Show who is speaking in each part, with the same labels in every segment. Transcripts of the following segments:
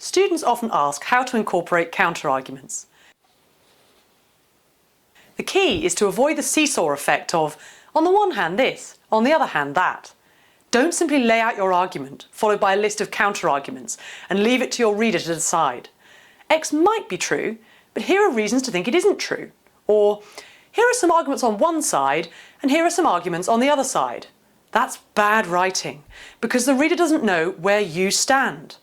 Speaker 1: Students often ask how to incorporate counterarguments. The key is to avoid the seesaw effect of, on the one hand this, on the other hand that. Don't simply lay out your argument, followed by a list of counterarguments, and leave it to your reader to decide. X might be true, but here are reasons to think it isn't true. Or, here are some arguments on one side, and here are some arguments on the other side. That's bad writing, because the reader doesn't know where you stand.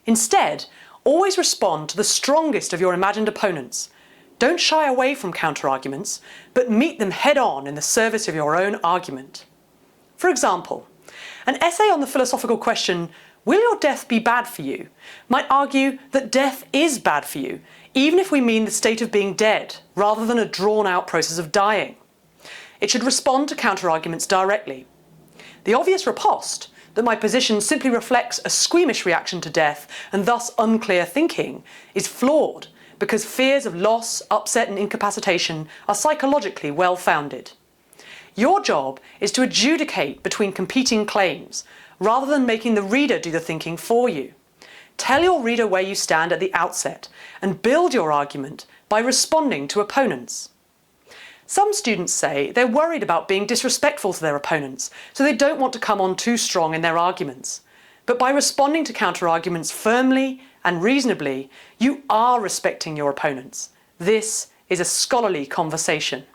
Speaker 1: Instead, always respond to the strongest of your imagined opponents. Don't shy away from counterarguments, but meet them head-on in the service of your own argument. For example, an essay on the philosophical question, "Will your death be bad for you?" might argue that death is bad for you, even if we mean the state of being dead, rather than a drawn-out process of dying. It should respond to counterarguments directly. The obvious riposte, that my position simply reflects a squeamish reaction to death and thus unclear thinking, is flawed because fears of loss, upset and incapacitation are psychologically well-founded. Your job is to adjudicate between competing claims, rather than making the reader do the thinking for you. Tell your reader where you stand at the outset and build your argument by responding to opponents. Some students say they're worried about being disrespectful to their opponents, so they don't want to come on too strong in their arguments. But by responding to counterarguments firmly and reasonably, you are respecting your opponents. This is a scholarly conversation.